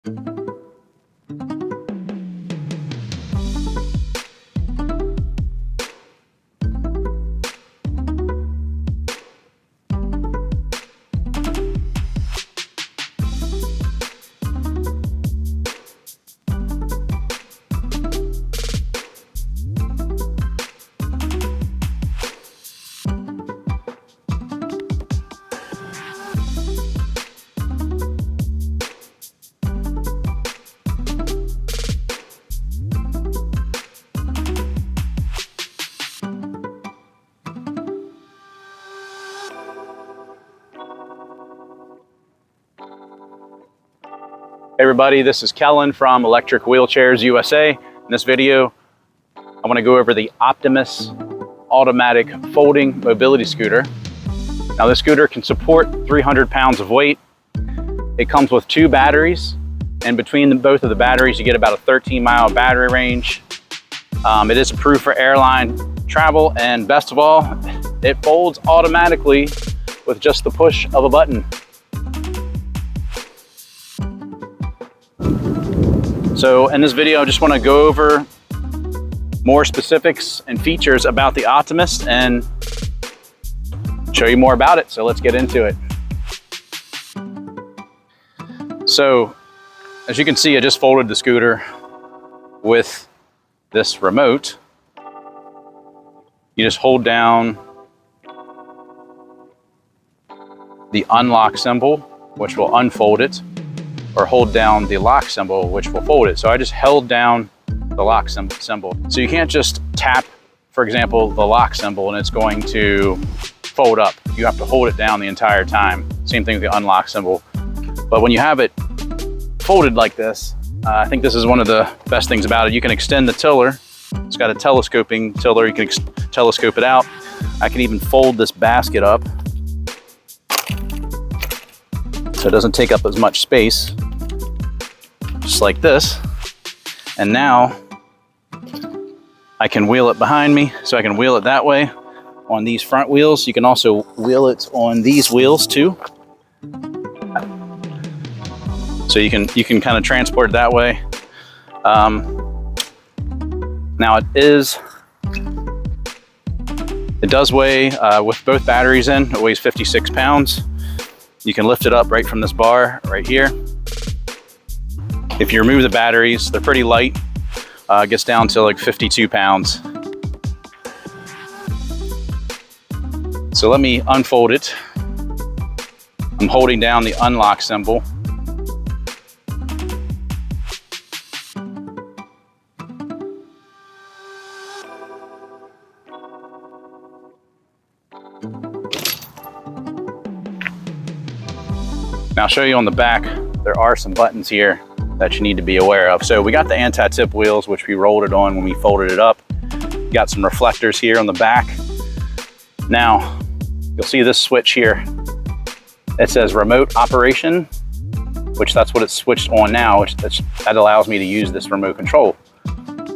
Hey everybody, this is Kellen from Electric Wheelchairs USA. In this video, I want to go over the Optimus automatic folding mobility scooter. Now this scooter can support 300 pounds of weight. It comes with 2 batteries, and between both of the batteries you get about a 13-mile battery range. It is approved for airline travel, and best of all, it folds automatically with just the push of a button. So in this video, I just want to go over more specifics and features about the Optimus and show you more about it. So let's get into it. So as you can see, I just folded the scooter with this remote. You just hold down the unlock symbol, which will unfold it, or hold down the lock symbol, which will fold it. So I just held down the lock symbol. So you can't just tap, for example, the lock symbol and it's going to fold up. You have to hold it down the entire time. Same thing with the unlock symbol. But when you have it folded like this, I think this is one of the best things about it. You can extend the tiller. It's got a telescoping tiller. You can telescope it out. I can even fold this basket up so it doesn't take up as much space, just like this. And now I can wheel it behind me, so I can wheel it that way on these front wheels. You can also wheel it on these wheels too. So you can kind of transport it that way. Now it does weigh, with both batteries in, it weighs 56 pounds. You can lift it up right from this bar right here. If you remove the batteries, they're pretty light. It gets down to like 52 pounds. So let me unfold it. I'm holding down the unlock symbol. Now I'll show you on the back, there are some buttons here that you need to be aware of. So we got the anti-tip wheels, which we rolled it on when we folded it up. You got some reflectors here on the back. Now, you'll see this switch here. It says remote operation, which that's what it's switched on now, that allows me to use this remote control.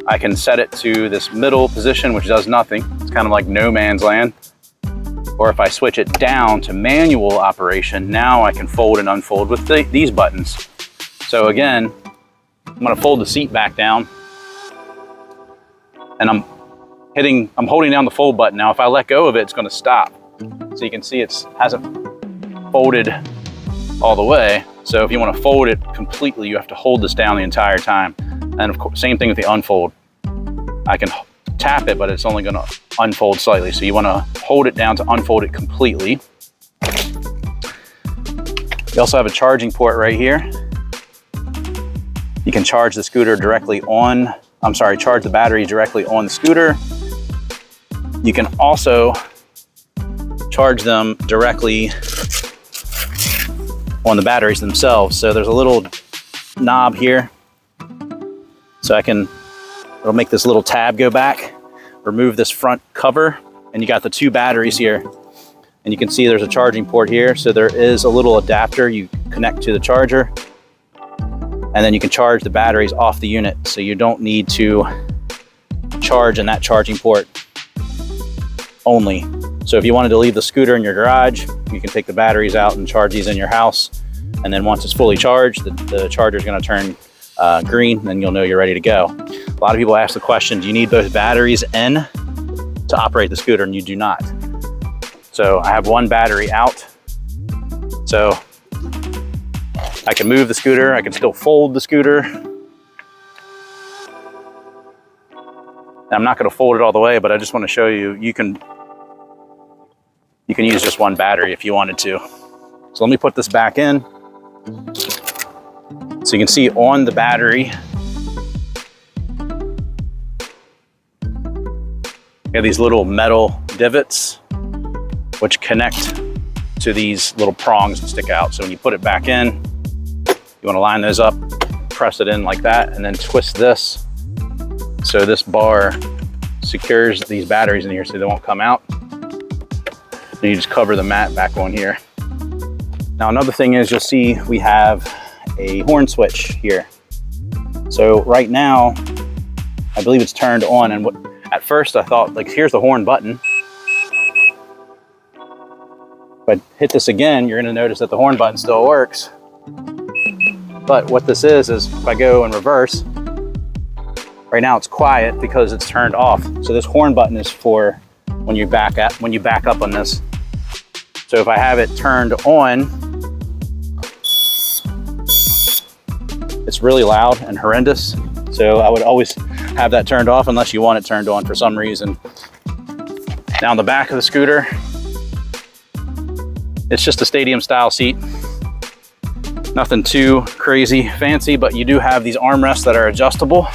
I can set it to this middle position, which does nothing. It's kind of like no man's land. Or if I switch it down to manual operation, now I can fold and unfold with these buttons. So again, I'm gonna fold the seat back down and I'm holding down the fold button. Now, if I let go of it, it's gonna stop. So you can see it hasn't folded all the way. So if you wanna fold it completely, you have to hold this down the entire time. And of course, same thing with the unfold. I can tap it, but it's only gonna unfold slightly. So you wanna hold it down to unfold it completely. You also have a charging port right here. You can charge the scooter directly on, charge the battery directly on the scooter. You can also charge them directly on the batteries themselves. So there's a little knob here. So it'll make this little tab go back, remove this front cover, and you got the 2 batteries here. And you can see there's a charging port here. So there is a little adapter you connect to the charger, and then you can charge the batteries off the unit. So you don't need to charge in that charging port only. So if you wanted to leave the scooter in your garage, you can take the batteries out and charge these in your house. And then once it's fully charged, the charger is going to turn green, and then you'll know you're ready to go. A lot of people ask the question, do you need both batteries in to operate the scooter? And you do not. So I have one battery out. So I can move the scooter, I can still fold the scooter. And I'm not going to fold it all the way, but I just want to show you, you can use just one battery if you wanted to. So let me put this back in. So you can see on the battery, you have these little metal divots which connect to these little prongs that stick out. So when you put it back in, you want to line those up, press it in like that, and then twist this. So this bar secures these batteries in here so they won't come out. And you just cover the mat back on here. Now another thing is, you'll see we have a horn switch here. So right now, I believe it's turned on, and at first I thought, like, here's the horn button. If I hit this again, you're going to notice that the horn button still works. But what this is if I go in reverse, right now it's quiet because it's turned off. So this horn button is for when you back up on this. So if I have it turned on, it's really loud and horrendous. So I would always have that turned off unless you want it turned on for some reason. Now on the back of the scooter, it's just a stadium style seat. Nothing too crazy fancy, but you do have these armrests that are adjustable.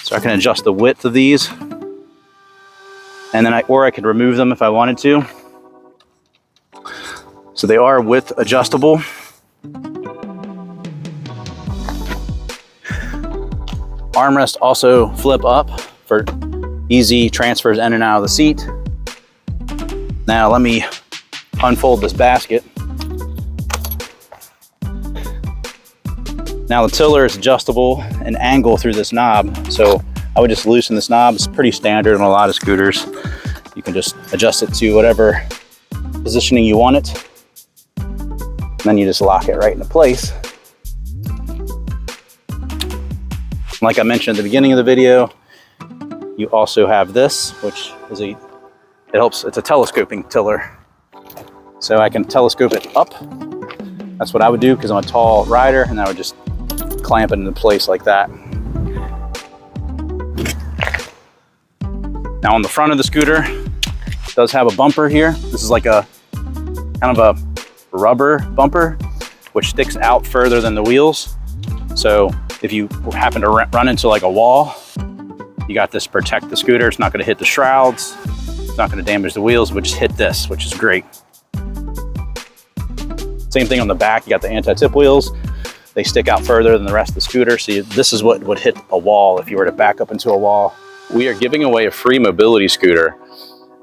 So I can adjust the width of these. And then or I could remove them if I wanted to. So they are width adjustable. Armrests also flip up for easy transfers in and out of the seat. Now let me unfold this basket. Now the tiller is adjustable and angle through this knob. So I would just loosen this knob. It's pretty standard on a lot of scooters. You can just adjust it to whatever positioning you want it. And then you just lock it right into place. Like I mentioned at the beginning of the video, you also have this, which is it's a telescoping tiller. So I can telescope it up. That's what I would do because I'm a tall rider, and I would just clamp it into place like that. Now on the front of the scooter, it does have a bumper here. This is like a kind of a rubber bumper, which sticks out further than the wheels. So if you happen to run into like a wall, you got this to protect the scooter. It's not going to hit the shrouds. It's not going to damage the wheels, but just hit this, which is great. Same thing on the back. You got the anti-tip wheels. They stick out further than the rest of the scooter. So this is what would hit a wall if you were to back up into a wall. We are giving away a free mobility scooter.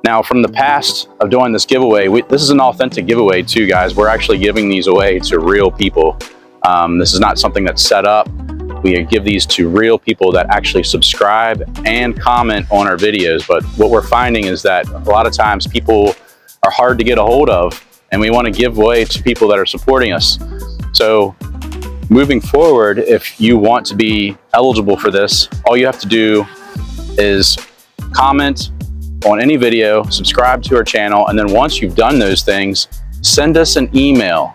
Now, from the past of doing this giveaway, this is an authentic giveaway too, guys. We're actually giving these away to real people. This is not something that's set up. We give these to real people that actually subscribe and comment on our videos. But what we're finding is that a lot of times people are hard to get a hold of, and we want to give away to people that are supporting us. So moving forward, if you want to be eligible for this, all you have to do is comment on any video, subscribe to our channel, and then once you've done those things, send us an email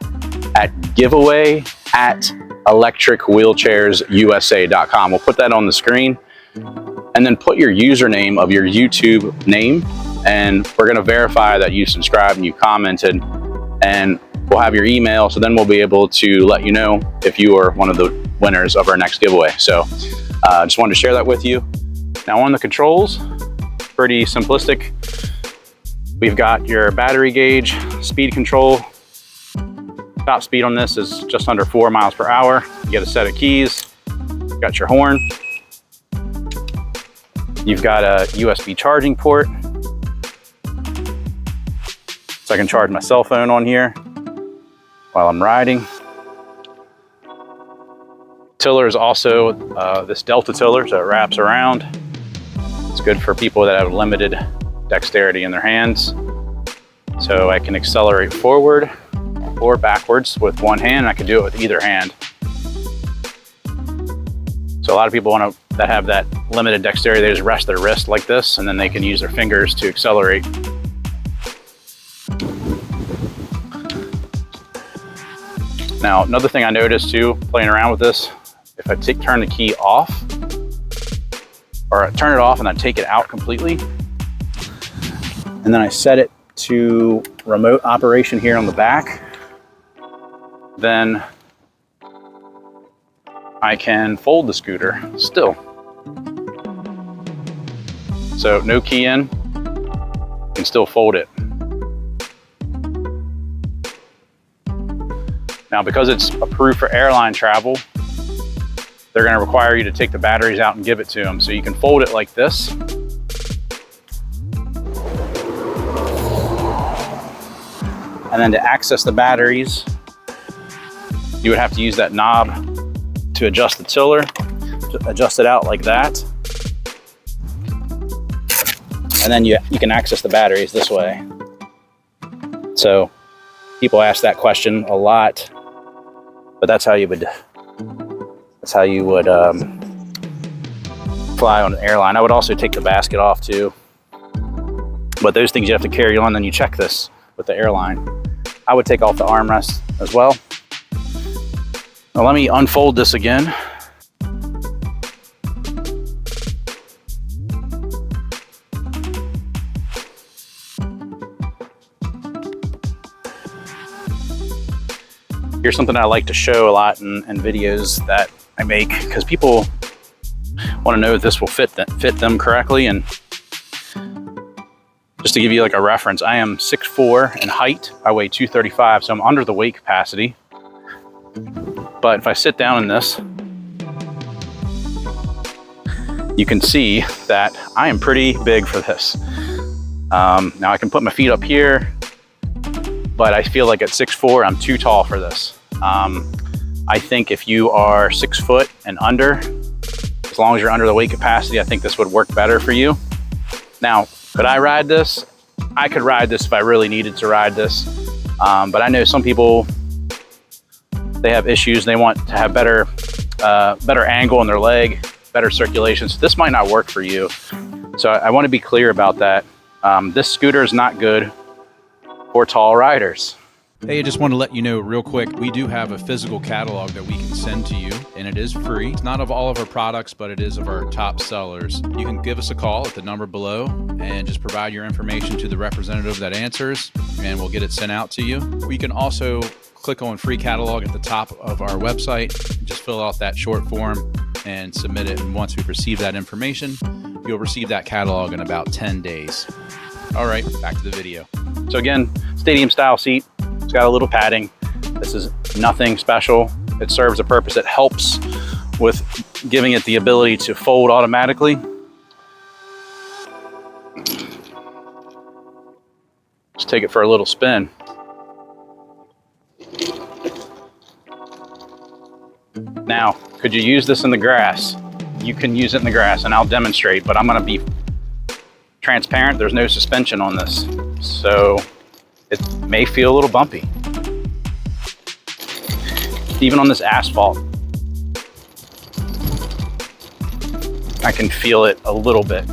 at giveaway@electricwheelchairsusa.com. We'll put that on the screen, and then put your username of your YouTube name, and we're going to verify that you subscribed and you commented, and we'll have your email. So then we'll be able to let you know if you are one of the winners of our next giveaway. So just wanted to share that with you. Now on the controls, pretty simplistic. We've got your battery gauge, speed control. Top speed on this is just under 4 miles per hour. You get a set of keys. You've got your horn. You've got a USB charging port. So I can charge my cell phone on here while I'm riding. Tiller is also this Delta tiller, so it wraps around. It's good for people that have limited dexterity in their hands. So I can accelerate forward or backwards with one hand, and I can do it with either hand. So a lot of people that have that limited dexterity, they just rest their wrist like this, and then they can use their fingers to accelerate. Now, another thing I noticed too, playing around with this, if I turn the key off, or I turn it off and I take it out completely, and then I set it to remote operation here on the back, then I can fold the scooter still. So no key in, you can still fold it. Now, because it's approved for airline travel, they're going to require you to take the batteries out and give it to them. So you can fold it like this. And then to access the batteries, you would have to use that knob to adjust the tiller, to adjust it out like that. And then you can access the batteries this way. So people ask that question a lot, but that's how you would fly on an airline. I would also take the basket off too, but those things you have to carry on, then you check this with the airline. I would take off the armrest as well. Now let me unfold this again. Here's something I like to show a lot in videos that I make, because people want to know if this will fit them correctly. And just to give you like a reference, I am 6'4" in height. I weigh 235, so I'm under the weight capacity. But if I sit down in this, you can see that I am pretty big for this. Now I can put my feet up here, but I feel like at 6'4", I'm too tall for this. I think if you are 6 foot and under, as long as you're under the weight capacity, I think this would work better for you. Now, could I ride this? I could ride this if I really needed to ride this. But I know some people, they have issues. They want to have better angle in their leg, better circulation. So this might not work for you. So I want to be clear about that. This scooter is not good for tall riders. Hey, I just want to let you know real quick, we do have a physical catalog that we can send to you, and it is free. It's not of all of our products, but it is of our top sellers. You can give us a call at the number below and just provide your information to the representative that answers, and we'll get it sent out to you. You can also click on free catalog at the top of our website, just fill out that short form and submit it. And once we receive that information, you'll receive that catalog in about 10 days. All right, back to the video. So again, stadium style seat. It's got a little padding. This is nothing special. It serves a purpose. It helps with giving it the ability to fold automatically. Let's take it for a little spin. Now, could you use this in the grass? You can use it in the grass, and I'll demonstrate, but I'm gonna be transparent. There's no suspension on this, so it may feel a little bumpy. Even on this asphalt, I can feel it a little bit.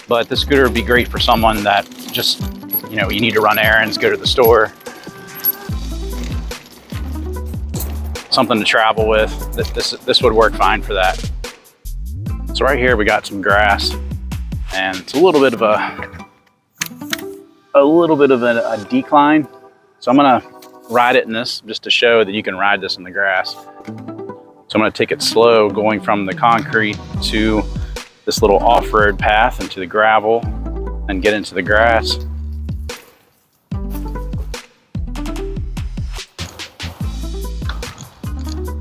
But this scooter would be great for someone that just, you need to run errands, go to the store, something to travel with. This would work fine for that. So right here we got some grass, and it's a little bit of a decline. So I'm gonna ride it in this just to show that you can ride this in the grass. So I'm gonna take it slow, going from the concrete to this little off-road path into the gravel and get into the grass.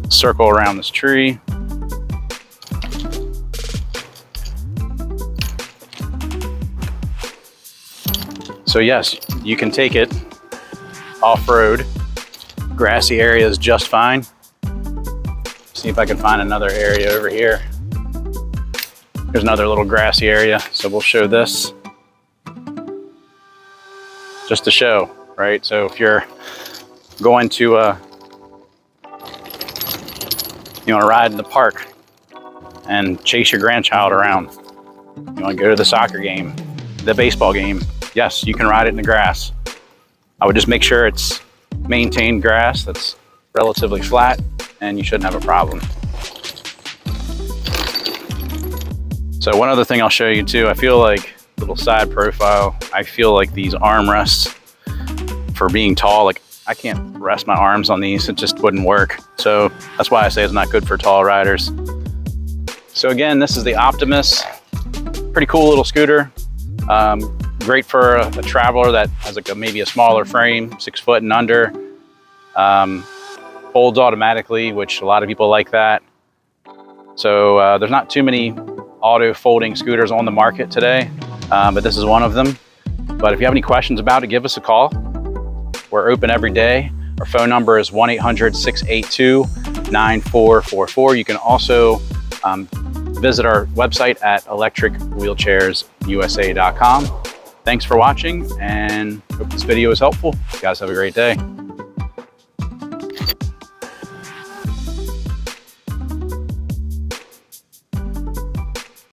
Circle around this tree. So yes, you can take it off-road. Grassy area is just fine. See if I can find another area over here. There's another little grassy area, so we'll show this just to show, right? So if you're going to, you want to ride in the park and chase your grandchild around. You want to go to the soccer game, the baseball game. Yes, you can ride it in the grass. I would just make sure it's maintained grass that's relatively flat, and you shouldn't have a problem. So one other thing I'll show you too, I feel like, little side profile, I feel like these armrests, for being tall, like I can't rest my arms on these, it just wouldn't work. So that's why I say it's not good for tall riders. So again, this is the Optimus. Pretty cool little scooter. Great for a traveler that has like maybe a smaller frame, 6 foot and under. Folds automatically, which a lot of people like that. So there's not too many auto folding scooters on the market today, but this is one of them. But if you have any questions about it, give us a call. We're open every day. Our phone number is 1-800-682-9444. You can also visit our website at electricwheelchairsusa.com. Thanks for watching, and hope this video is helpful. You guys have a great day.